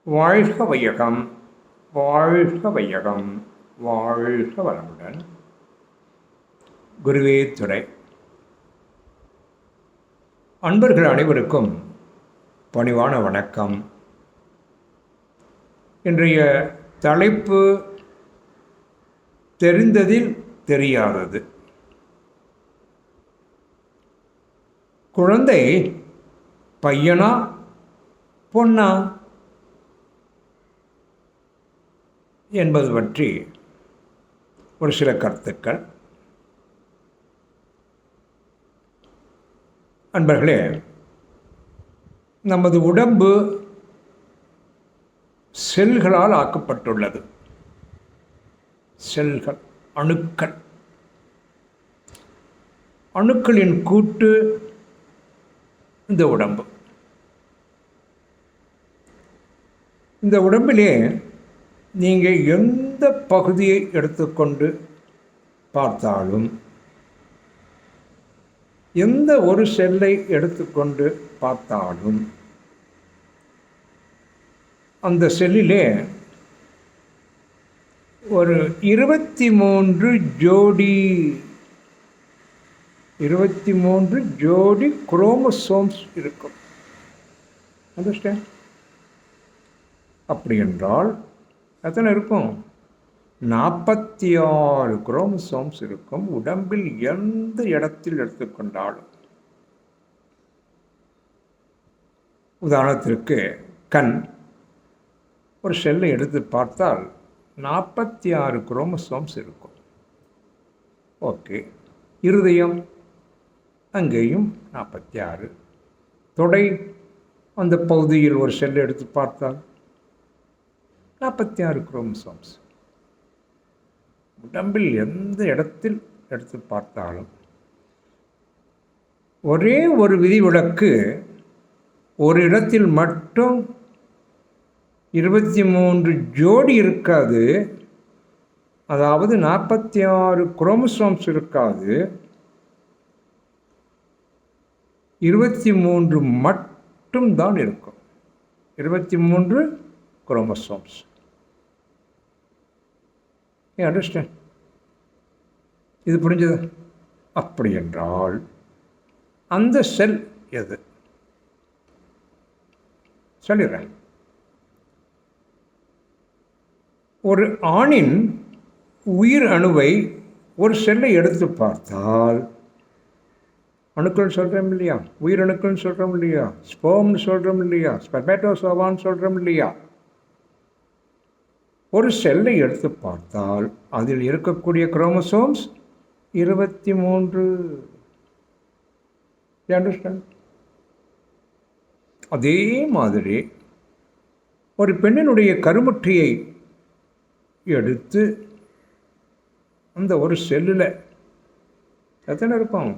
வாழ்க வையகம், வாழ்க வையகம், வாழ்க வளமுடன். குருவே துணை. அன்பர்கள் அனைவருக்கும் பணிவான வணக்கம். இன்றைய தலைப்பு தெரிந்ததில் தெரியாதது. குழந்தை பையனா பொண்ணா என்பது பற்றி ஒரு சில கருத்துக்கள். அன்பர்களே, நமது உடம்பு செல்களால் ஆக்கப்பட்டுள்ளது. செல்கள், அணுக்கள், அணுக்களின் கூட்டு இந்த உடம்பு. இந்த உடம்பிலே நீங்கள் எந்த பகுதியை எடுத்துக்கொண்டு பார்த்தாலும், எந்த ஒரு செல்லை எடுத்துக்கொண்டு பார்த்தாலும், அந்த செல்லிலே ஒரு 23 ஜோடி குரோமோசோம்ஸ் இருக்கும். அண்டர்ஸ்டாண்ட்? அப்படி என்றால் எத்தனை இருக்கும்? 46 குரோமோசோம்ஸ் இருக்கும் உடம்பில் எந்த இடத்தில் எடுத்துக்கொண்டாலும். உதாரணத்திற்கு கண், ஒரு செல்லை எடுத்து பார்த்தால் 46 குரோமோசோம்ஸ் இருக்கும். ஓகே. இருதயம், அங்கேயும் 46. தொடை, அந்த பகுதியில் ஒரு செல்லை எடுத்து பார்த்தால் 46 குரோமோசோம்ஸ். உடம்பில் எந்த இடத்தில் எடுத்து பார்த்தாலும் ஒரே ஒரு விதிவிலக்கு, ஒரு இடத்தில் மட்டும் 23 ஜோடி இருக்காது. அதாவது 46 குரோமோசோம்ஸ் இருக்காது, 23 மட்டும்தான் இருக்கும். 23 குரோமோசோம்ஸ். அண்டர்ஸ்டாண்ட்? இது புரிஞ்சது? அப்படி என்றால் அந்த செல் எது? சொல்லிடுறேன். ஒரு ஆணின் உயிர் அணுவை ஒரு செல்லை எடுத்து பார்த்தால், அணுக்கள் சொல்கிறோம் இல்லையா, உயிரணுக்கள் சொல்கிறோம் இல்லையா, ஸ்போம்னு சொல்கிறோம் இல்லையா, ஸ்பெர்மேட்டோசோவான்னு சொல்கிறோம் இல்லையா, ஒரு செல்லை எடுத்து பார்த்தால் அதில் இருக்கக்கூடிய குரோமோசோம்ஸ் 23. அண்டர்ஸ்டாண்ட்? அதே மாதிரி ஒரு பெண்ணினுடைய கருமுற்றியை எடுத்து அந்த ஒரு செல்லில் எத்தனை இருக்கும்?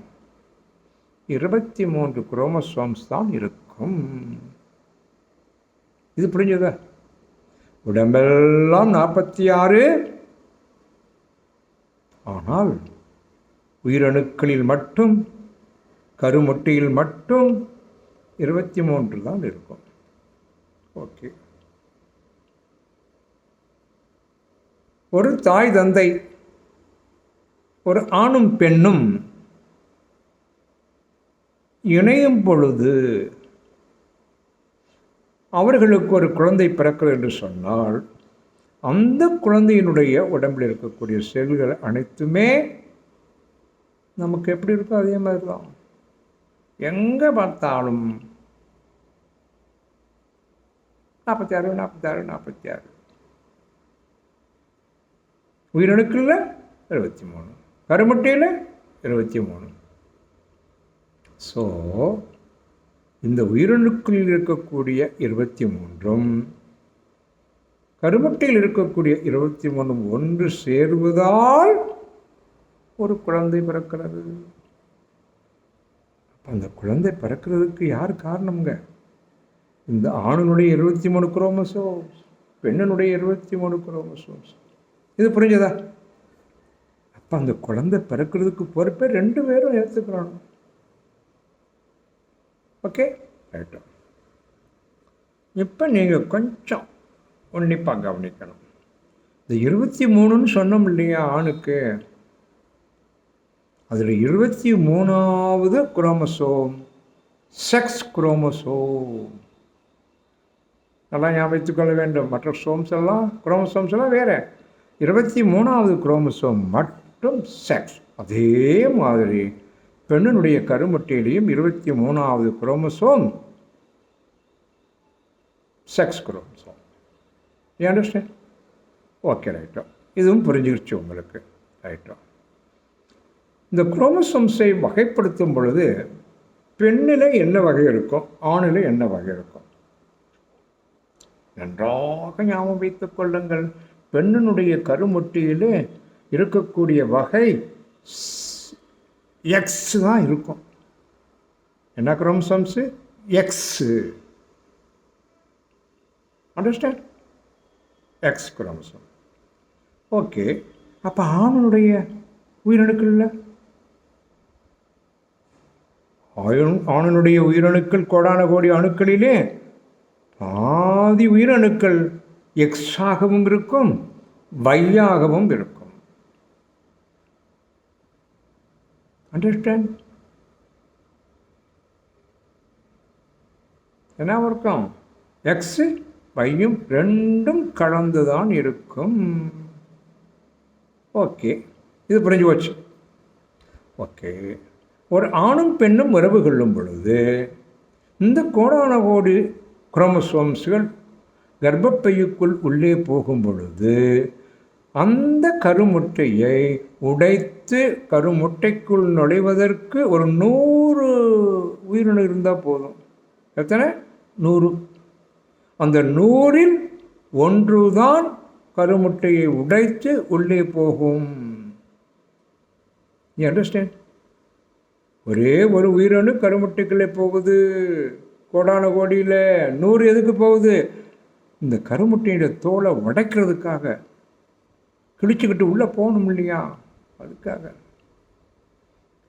23 குரோமோசோம்ஸ் தான் இருக்கும். இது புரிஞ்சதா? உடம்பெல்லாம் 46, ஆனால் உயிரணுக்களில் மட்டும், கருமுட்டையில் மட்டும் 23 தான் இருக்கும். ஓகே. ஒரு தாய் தந்தை, ஒரு ஆணும் பெண்ணும் இணையும் பொழுது அவர்களுக்கு ஒரு குழந்தை பிறக்கிறது என்று சொன்னால், அந்த குழந்தையினுடைய உடம்பில் இருக்கக்கூடிய செல்கள் அனைத்துமே நமக்கு எப்படி இருக்கோ அதே மாதிரி தான். எங்கே பார்த்தாலும் 46. உயிரணுக்களில் 23, கருமுட்டையில் 23. ஸோ இந்த உயிரணுக்களில் இருக்கக்கூடிய 23ம் கருமுட்டையில் இருக்கக்கூடிய 23ம் ஒன்று சேர்வதால் ஒரு குழந்தை பிறக்கிறது. அந்த குழந்தை பிறக்கிறதுக்கு யார் காரணம்ங்க? இந்த ஆணுடைய 23 குரோமோசோம்ஸ், பெண்ணினுடைய 23 குரோமோசோம்ஸ். இது புரிஞ்சதா? அப்போ அந்த குழந்தை பிறக்கிறதுக்கு பொறுப்பே 2 பேரும் ஏற்றுக்கிறாங்க. Okay, right. இப்போ நீங்கள் கொஞ்சம் உன்னிப்பாக கவனிக்கணும். இந்த 23ன்னு சொன்னோம் இல்லையா ஆணுக்கு, அதில் 23வது குரோமோசோம் செக்ஸ் குரோமோசோம். நல்லா ஞாபகத்துக் கொள்ள வேண்டும். மற்ற குரோமோசோம்ஸ் எல்லாம் வேறு. 23வது குரோமோசோம் மட்டும் செக்ஸ். அதே மாதிரி பெண்ணினுடைய கருமுட்டையிலையும் 23வது chromosome sex chromosome. You understand? Okay, ரைட்டோ. இதுவும் புரிஞ்சிருச்சு உங்களுக்கு. ரைட்டோ. இந்த குரோமோசோம்ஸை வகைப்படுத்தும் பொழுது பெண்ணில் என்ன வகை இருக்கும், ஆணில் என்ன வகை இருக்கும்? நன்றாக ஞாபகம் வைத்துக் கொள்ளுங்கள். பெண்ணினுடைய கருமுட்டியில் இருக்கக்கூடிய வகை எக்ஸ் தான் இருக்கும். என்ன chromosomes? X. Understand? X chromosome. Okay. அப்போ ஆணுடைய உயிரணுக்களில் ஆணுடைய உயிரணுக்கள் கோடான கோடி அணுக்களிலே பாதி உயிரணுக்கள் எக்ஸாகவும் இருக்கும், வையாகவும் இருக்கும். அண்டர்ஸ்டாண்ட்? என்ன இருக்கும்? எக்ஸு வையும் ரெண்டும் கலந்துதான் இருக்கும். ஓகே, இது புரிஞ்சு போச்சு. ஓகே. ஒரு ஆணும் பெண்ணும் உறவு கொள்ளும் பொழுது இந்த கோடான கோடி குரோமோசோம்ஸ்கள் கர்ப்பப்பையுக்குள் உள்ளே போகும் பொழுது அந்த கருமுட்டையை உடைத்து கருமுட்டைக்குள் நுழைவதற்கு ஒரு 100 உயிரணு இருந்தால் போதும். எத்தனை? 100. அந்த 100ல் 1 தான் கருமுட்டையை உடைத்து உள்ளே போகும். You understand? ஒரே ஒரு உயிரணு கருமுட்டைக்குள்ளே போகுது. கோடான கோடியில் 100 எதுக்கு போகுது? இந்த கருமுட்டையோட தோலை உடைக்கிறதுக்காக, கிழிச்சுக்கிட்டு உள்ளே போகணும் இல்லையா, அதுக்காக.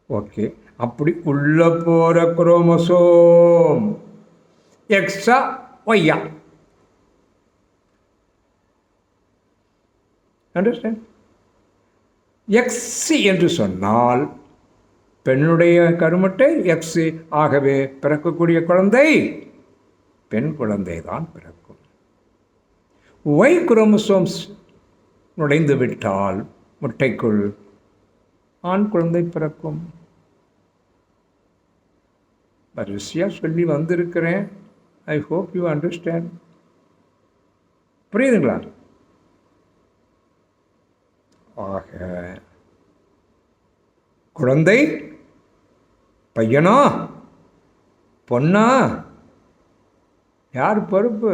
ஓகே. அப்படி உள்ளே போகிற குரோமோசோம் எக்ஸா ஒய்யா? அண்டர்ஸ்டாண்ட்? எக்ஸ் என்று சொன்னால் பெண்ணுடைய கருமுட்டை எக்ஸ். ஆகவே பிறக்கக்கூடிய குழந்தை பெண் குழந்தை தான் பிறக்கும். ஒய் குரோமோசோம்ஸ் நுழைந்து விட்டால் முட்டைக்குள் ஆண் குழந்தை பிறக்கும். வரிசையாக சொல்லி வந்திருக்கிறேன். I hope you understand. புரியுதுங்களா? ஆக குழந்தை பையனா பொண்ணா யார் பொறுப்பு?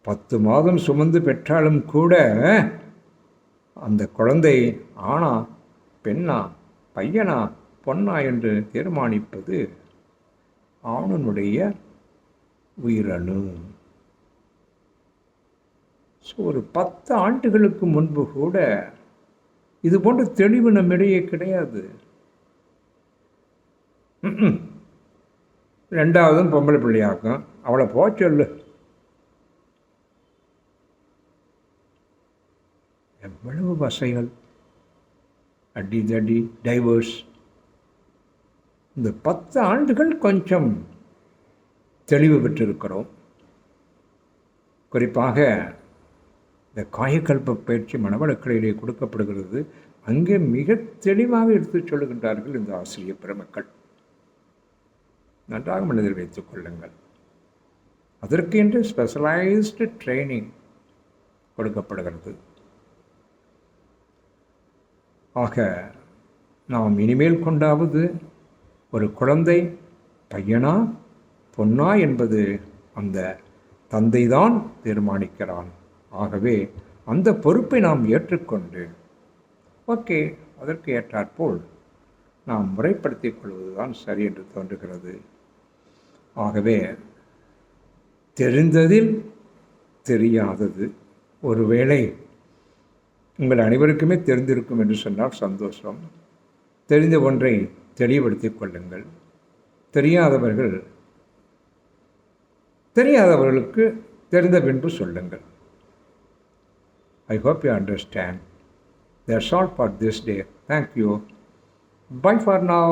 10 மாதம் சுமந்து பெற்றாலும் கூட அந்த குழந்தை ஆணா பெண்ணா பையனா பொண்ணா என்று தீர்மானிப்பது ஆணனுடைய உயிரணு. ஸோ ஒரு 10 ஆண்டுகளுக்கு முன்பு கூட இது போன்ற தெளிவு நம்மிடையே கிடையாது. 2வதும் பொம்பளை பிள்ளையாக்கும், அவளை சொல்லு. எவ்வளவு வசைகள், அடி தடி, டைவர்ஸ். இந்த 10 ஆண்டுகள் கொஞ்சம் தெளிவு பெற்றிருக்கிறோம். குறிப்பாக இந்த காயக்கல்ப பயிற்சி மனவளக்கலையிலே கொடுக்கப்படுகிறது. அங்கே மிக தெளிவாக எடுத்துச் சொல்லுகின்றார்கள் இந்த ஆசிரியர் பெருமக்கள். நன்றாக மனதில் வைத்துக் கொள்ளுங்கள். அதற்கு என்று ஸ்பெஷலைஸ்டு ட்ரைனிங் கொடுக்கப்படுகிறது. ஆக நாம் இனிமேல் கொண்டாவது ஒரு குழந்தை பையனா பொண்ணா என்பது அந்த தந்தை தான் தீர்மானிக்கிறான். ஆகவே அந்த பொறுப்பை நாம் ஏற்றுக்கொண்டு ஓகே அதற்கு ஏற்றாற்போல் நாம் முறைப்படுத்திக் கொள்வதுதான் சரி என்று தோன்றுகிறது. ஆகவே தெரிந்ததில் தெரியாதது ஒருவேளை உங்கள் அனைவருக்குமே தெரிந்திருக்கும் என்று சொன்னால் சந்தோஷம். தெரிந்த ஒன்றை தெளிவுபடுத்திக் கொள்ளுங்கள். தெரியாதவர்கள் தெரியாதவர்களுக்கு தெரிந்தவென்று சொல்லுங்கள். I hope you understand. That's all for this day. Thank you. Bye for now.